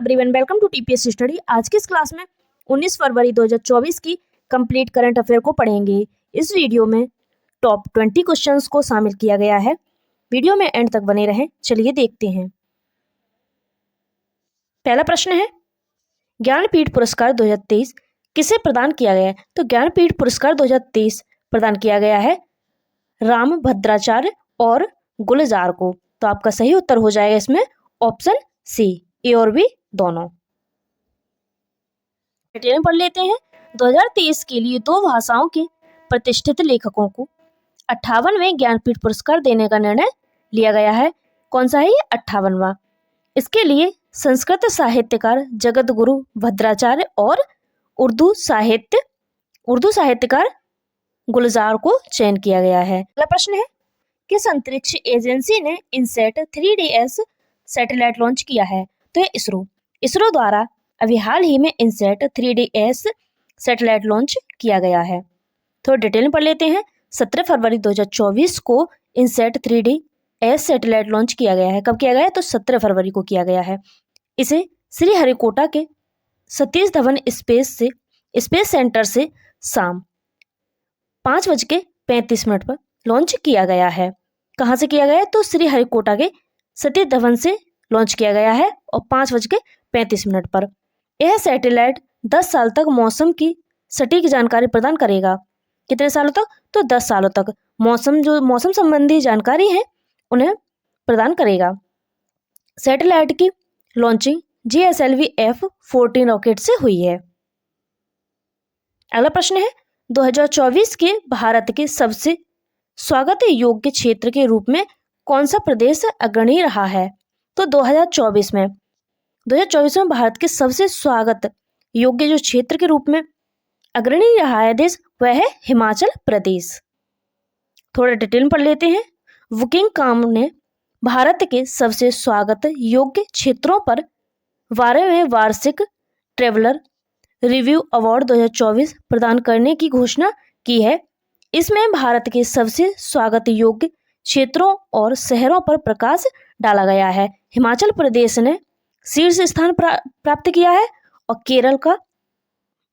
Everyone, welcome to TPS study. आज की इस क्लास में 19 फरवरी 2024 की कंप्लीट करंट अफेयर को पढ़ेंगे। इस वीडियो में टॉप 20 क्वेश्चंस को शामिल किया गया है। वीडियो में एंड तक बने रहें। चलिए देखते हैं। पहला प्रश्न है, ज्ञानपीठ पुरस्कार 2023 किसे प्रदान किया गया है? तो ज्ञानपीठ पुरस्कार 2023 प्रदान किया गया है राम भद्राचार्य और गुलजार को। तो आपका सही उत्तर हो जाएगा इसमें ऑप्शन सी, ए और बी दोनों। डिटेल में पढ़ लेते हैं। 2023 के लिए 2 भाषाओं के प्रतिष्ठित लेखकों को 58वें ज्ञानपीठ पुरस्कार देने का निर्णय लिया गया है। कौन सा है ये 58वां? इसके लिए संस्कृत साहित्यकार जगत गुरु भद्राचार्य और उर्दू साहित्यकार गुलजार को चयन किया गया है। अगला प्रश्न है, किस अंतरिक्ष एजेंसी ने इनसैट 3DS सैटेलाइट लॉन्च किया है? तो ये इसरो द्वारा अभी हाल ही में इनसैट 3DS सैटेलाइट लॉन्च किया गया है। थोड़ा डिटेल में पढ़ लेते हैं। 17 फरवरी 2024 को इनसैट 3DS सैटेलाइट लॉन्च किया गया है। कब किया गया है? तो 17 फरवरी को किया गया है। इसे श्रीहरिकोटा के सतीश धवन स्पेस सेंटर से शाम 5:35 पर लॉन्च किया गया है। कहाँ से किया गया है? तो श्रीहरिकोटा के सतीश धवन से लॉन्च किया गया है और 5:35 पर। यह सैटेलाइट 10 साल तक मौसम की सटीक जानकारी प्रदान करेगा। कितने सालों तक? तो 10 सालों तक मौसम संबंधी जानकारी है उन्हें प्रदान करेगा। सैटेलाइट की लॉन्चिंग GSLV F-14 रॉकेट से हुई है। अगला प्रश्न है, 2024 के भारत के सबसे स्वागत योग्य क्षेत्र के रूप में कौन सा प्रदेश अग्रणी रहा है? तो 2024 में भारत के सबसे स्वागत योग्य जो क्षेत्र के रूप में अग्रणी रहा है देश, वह है हिमाचल प्रदेश। थोड़ा डिटेल में पढ़ लेते हैं। बुकिंगकॉम ने भारत के सबसे स्वागत योग्य क्षेत्रों पर 12वें वार्षिक ट्रेवलर रिव्यू अवार्ड 2024 प्रदान करने की घोषणा की है। इसमें भारत के सबसे स्वागत योग्य क्षेत्रों और शहरों पर प्रकाश डाला गया है। हिमाचल प्रदेश ने शीर्ष स्थान प्राप्त किया है और केरल का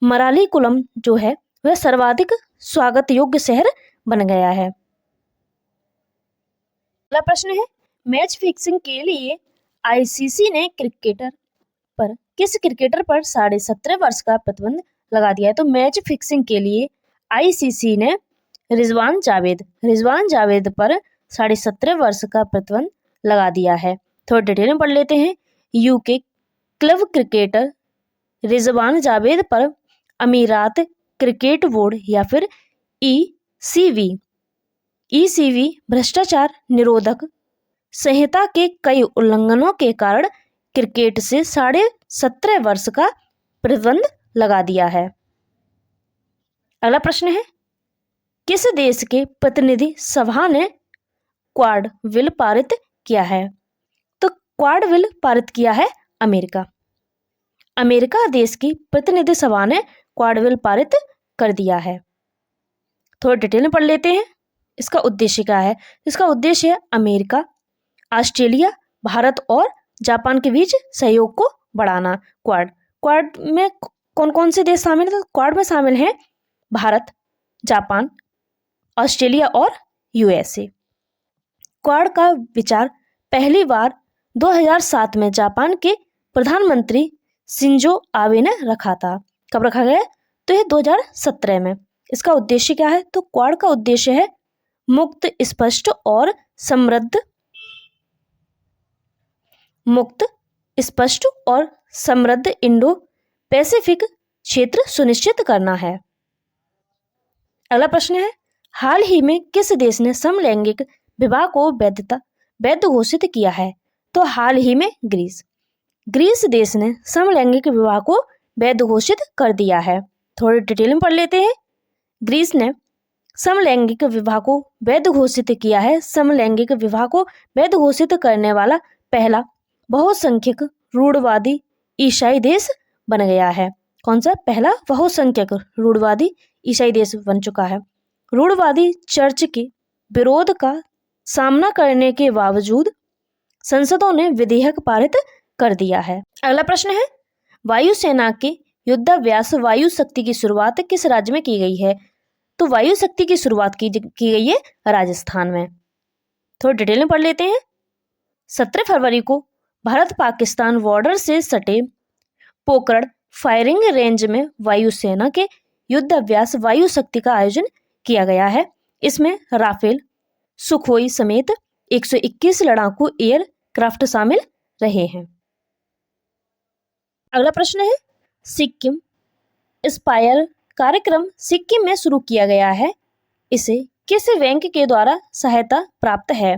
मरालीकुलम जो है वह सर्वाधिक स्वागत योग्य शहर बन गया है। अगला प्रश्न है, मैच फिक्सिंग के लिए ICC ने किस क्रिकेटर पर 17.5 वर्ष का प्रतिबंध लगा दिया है? तो मैच फिक्सिंग के लिए ICC ने रिजवान जावेद पर 17.5 वर्ष का प्रतिबंध लगा दिया है। थोड़ा डिटेल में पढ़ लेते हैं। UK club cricketer Rizwan Javed पर अमीरात क्रिकेट बोर्ड या फिर ECB भ्रष्टाचार निरोधक संहिता के कई उल्लंघनों के कारण क्रिकेट से 17.5 वर्ष का प्रतिबंध लगा दिया है। अगला प्रश्न है, किस देश के प्रतिनिधि सभा ने क्वाड बिल पारित किया है? तो क्वाड बिल पारित किया है अमेरिका देश की प्रतिनिधि सभा ने क्वाड बिल पारित कर दिया है। थोड़ा डिटेल में पढ़ लेते हैं। इसका उद्देश्य क्या है? इसका उद्देश्य है अमेरिका, ऑस्ट्रेलिया, भारत और जापान के बीच सहयोग को बढ़ाना। क्वाड में कौन कौन से देश शामिल है? तो क्वाड में शामिल हैं भारत, जापान, ऑस्ट्रेलिया और USA। क्वाड का विचार पहली बार 2007 में जापान के प्रधानमंत्री शिंजो आबे ने रखा था। कब रखा गया? तो ये 2017 में। इसका उद्देश्य क्या है? तो क्वाड का उद्देश्य है मुक्त, स्पष्ट और समृद्ध इंडो पैसिफिक क्षेत्र सुनिश्चित करना है। अगला प्रश्न है, हाल ही में किस देश ने समलैंगिक विवाह को वैध घोषित किया है? तो हाल ही में ग्रीस देश ने समलैंगिक विवाह को वैध घोषित कर दिया है। थोड़ी डिटेल में पढ़ लेते हैं। ग्रीस ने समलैंगिक विवाह को वैध घोषित किया है। समलैंगिक विवाह को वैध घोषित करने वाला पहला बहुसंख्यक रूढ़वादी ईसाई देश बन गया है। कौन सा? पहला बहुसंख्यक रूढ़वादी ईसाई देश बन चुका है। रूढ़वादी चर्च के विरोध का सामना करने के बावजूद संसदों ने विधेयक पारित कर दिया है। अगला प्रश्न है, वायुसेना के युद्धाभ्यास वायु शक्ति की शुरुआत किस राज्य में की गई है? तो वायु शक्ति की शुरुआत की गई है राजस्थान में। थोड़ा डिटेल में पढ़ लेते हैं। 17 फरवरी को भारत पाकिस्तान बॉर्डर से सटे पोखरण फायरिंग रेंज में वायुसेना के युद्धाभ्यास वायु शक्ति का आयोजन किया गया है। इसमें राफेल, सुखोई समेत 121 लड़ाकू एयरक्राफ्ट शामिल रहे हैं। अगला प्रश्न है, सिक्किम एस्पायर कार्यक्रम सिक्किम में शुरू किया गया है। इसे किस बैंक के द्वारा सहायता प्राप्त है?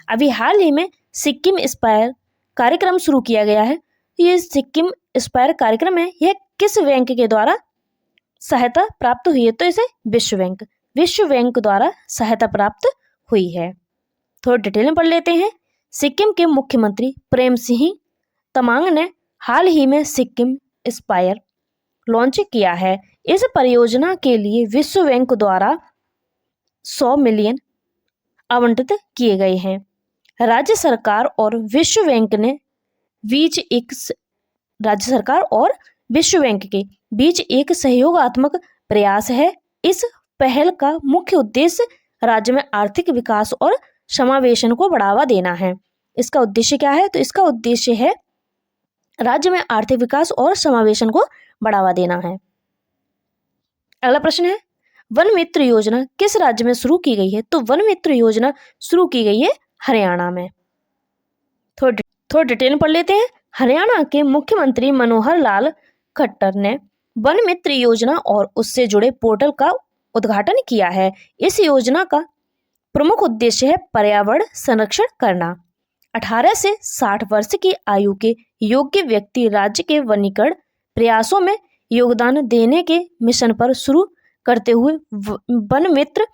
अभी हाल ही में सिक्किम एस्पायर कार्यक्रम शुरू किया गया है। ये सिक्किम एस्पायर कार्यक्रम है, यह किस बैंक के द्वारा सहायता प्राप्त हुई है? तो इसे विश्व बैंक द्वारा सहायता प्राप्त हुई है। थोड़ा डिटेल में पढ़ लेते हैं। सिक्किम के मुख्यमंत्री प्रेम सिंह तमांग ने हाल ही में सिक्किम एस्पायर लॉन्च किया है। इस परियोजना के लिए विश्व बैंक द्वारा 100 मिलियन आवंटित किए गए हैं। राज्य सरकार और विश्व बैंक के बीच एक सहयोगात्मक प्रयास है। इस पहल का मुख्य उद्देश्य राज्य में आर्थिक विकास और समावेशन को बढ़ावा देना है। इसका उद्देश्य क्या है? तो इसका उद्देश्य है राज्य में आर्थिक विकास और समावेशन को बढ़ावा देना है। अगला प्रश्न है, वन मित्र योजना किस राज्य में शुरू की गई है? तो वन मित्र योजना शुरू की गई है हरियाणा में। थोड़ा डिटेल में पढ़ लेते हैं। हरियाणा के मुख्यमंत्री मनोहर लाल खट्टर ने वन मित्र योजना और उससे जुड़े पोर्टल का उद्घाटन किया है। इस योजना का प्रमुख उद्देश्य है पर्यावरण संरक्षण करना। 18 से 60 वर्ष की आयु के योग्य व्यक्ति राज्य के वनीकरण प्रयासों में योगदान देने के मिशन पर शुरू करते हुए वन मित्र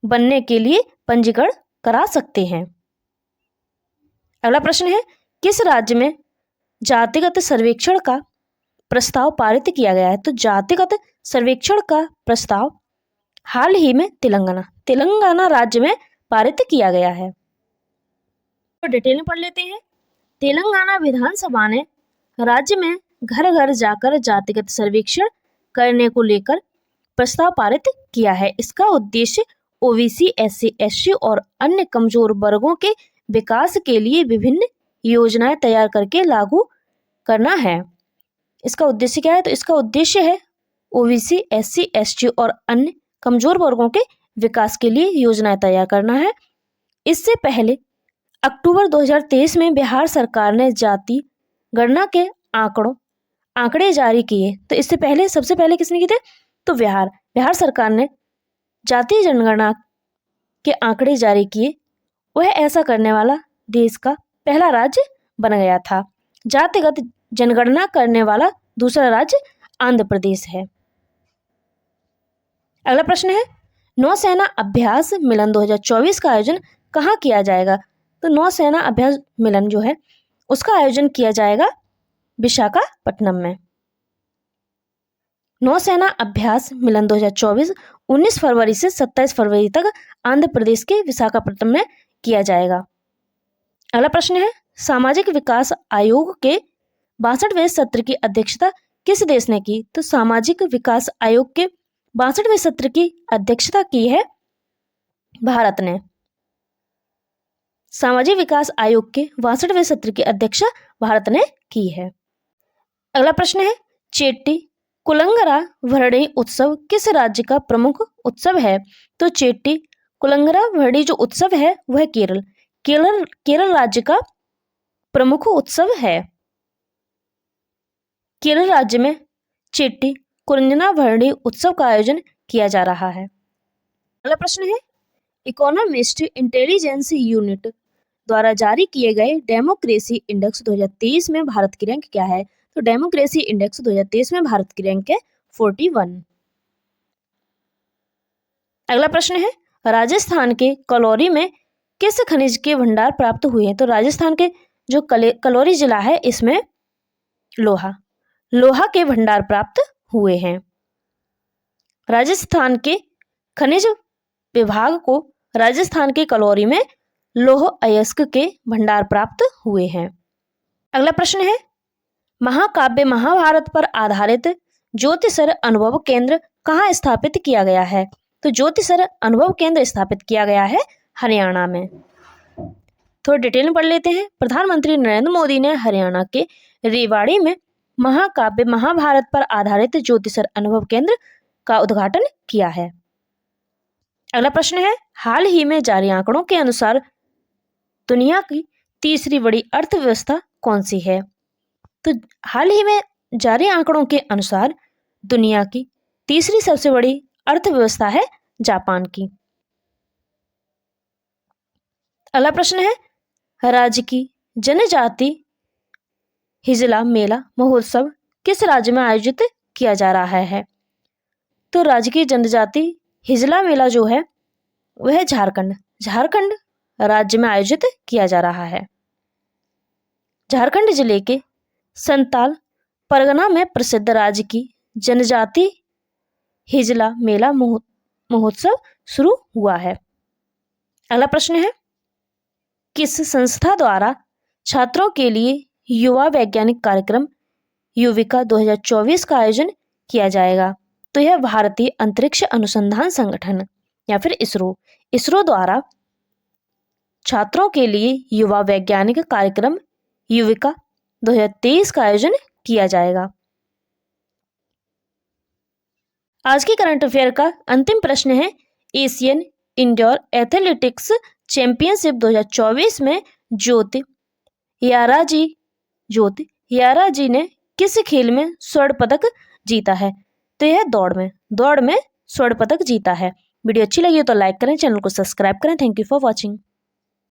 बनने के लिए पंजीकरण करा सकते हैं। अगला प्रश्न है, किस राज्य में जातिगत सर्वेक्षण का प्रस्ताव पारित किया गया है? तो जातिगत सर्वेक्षण का प्रस्ताव हाल ही में तेलंगाना राज्य में पारित किया गया है। तो डिटेल में पढ़ लेते हैं। तेलंगाना विधानसभा ने राज्य में घर घर जाकर जातिगत सर्वेक्षण करने को लेकर प्रस्ताव पारित किया है। इसका उद्देश्य ओबीसी, एससी, एसटी और अन्य कमजोर वर्गों के विकास के लिए विभिन्न योजनाएं तैयार करके लागू करना है। इसका उद्देश्य क्या है? तो इसका उद्देश्य है ओबीसी, एससी, एसटी और अन्य कमजोर वर्गों के विकास के लिए योजनाएं तैयार करना है। इससे पहले अक्टूबर 2023 में बिहार सरकार ने जाति गणना के आंकड़े जारी किए। तो इससे पहले सबसे पहले किसने किए थे? तो बिहार सरकार ने जातीय जनगणना के आंकड़े जारी किए। वह ऐसा करने वाला देश का पहला राज्य बन गया था। जातिगत जनगणना करने वाला दूसरा राज्य आंध्र प्रदेश है। अगला प्रश्न है, नौसेना अभ्यास मिलन 2024 का आयोजन कहाँ किया जाएगा? तो नौसेना अभ्यास मिलन जो है उसका आयोजन किया जाएगा विशाखापट्टनम में। नौसेना अभ्यास मिलन 2024 19 फरवरी से 27 फरवरी तक आंध्र प्रदेश के विशाखापट्टनम में किया जाएगा। अगला प्रश्न है, सामाजिक विकास आयोग के 62वें सत्र की अध्यक्षता किस देश ने की? तो सामाजिक विकास आयोग के 62वें सत्र की अध्यक्षता की है भारत ने। सामाजिक विकास आयोग के 62वें सत्र की अध्यक्षता भारत ने की है। अगला प्रश्न है, चेट्टी कुलंगरा भरणी उत्सव किस राज्य का प्रमुख उत्सव है? तो चेट्टी कुलंगरा भरणी जो उत्सव है वह केरल राज्य का प्रमुख उत्सव है। केरल राज्य में चेट्टी कुलंगरा भरणी उत्सव का आयोजन किया जा रहा है। अगला प्रश्न है, इकोनॉमिस्ट इंटेलिजेंस यूनिट द्वारा जारी किए गए डेमोक्रेसी इंडेक्स 2023 में भारत की रैंक क्या है? तो डेमोक्रेसी इंडेक्स 2023 में भारत की रैंक है 41। अगला प्रश्न है, राजस्थान के कलौरी में किस खनिज के भंडार प्राप्त हुए हैं? तो राजस्थान के जो कलौरी जिला है इसमें लोहा के भंडार प्राप्त हुए हैं। राजस्थान के खनिज विभाग को राजस्थान के कलौरी में लौह अयस्क के भंडार प्राप्त हुए हैं। अगला प्रश्न है, महाकाव्य महाभारत पर आधारित ज्योतिषर अनुभव केंद्र कहाँ स्थापित किया गया है? तो ज्योतिषर अनुभव केंद्र स्थापित किया गया है हरियाणा में। थोड़ा डिटेल में पढ़ लेते हैं। प्रधानमंत्री नरेंद्र मोदी ने हरियाणा के रेवाड़ी में महाकाव्य महाभारत पर आधारित ज्योतिषर अनुभव केंद्र का उद्घाटन किया है। अगला प्रश्न है, हाल ही में जारी आंकड़ों के अनुसार दुनिया की तीसरी बड़ी अर्थव्यवस्था कौन सी है? तो हाल ही में जारी आंकड़ों के अनुसार दुनिया की तीसरी सबसे बड़ी अर्थव्यवस्था है जापान की। अगला प्रश्न है, राज्य की जनजाति हिजला मेला महोत्सव किस राज्य में आयोजित किया जा रहा है? तो राज्य की जनजाति हिजला मेला जो है वह झारखंड राज्य में आयोजित किया जा रहा है। झारखंड जिले के संताल परगना में प्रसिद्ध राज्य की जनजाति हिजला मेला महोत्सव शुरू हुआ है। अगला प्रश्न है, किस संस्था द्वारा छात्रों के लिए युवा वैज्ञानिक कार्यक्रम युविका 2024 का आयोजन किया जाएगा? तो यह भारतीय अंतरिक्ष अनुसंधान संगठन या फिर इसरो द्वारा छात्रों के लिए युवा वैज्ञानिक कार्यक्रम युविका 2023 का आयोजन किया जाएगा। आज की करंट अफेयर का अंतिम प्रश्न है, एशियन इंडोर एथलेटिक्स चैंपियनशिप 2024 में ज्योति याराजी ने किस खेल में स्वर्ण पदक जीता है? तो यह दौड़ में स्वर्ण पदक जीता है। वीडियो अच्छी लगी हो तो लाइक करें, चैनल को सब्सक्राइब करें। Thank you for watching.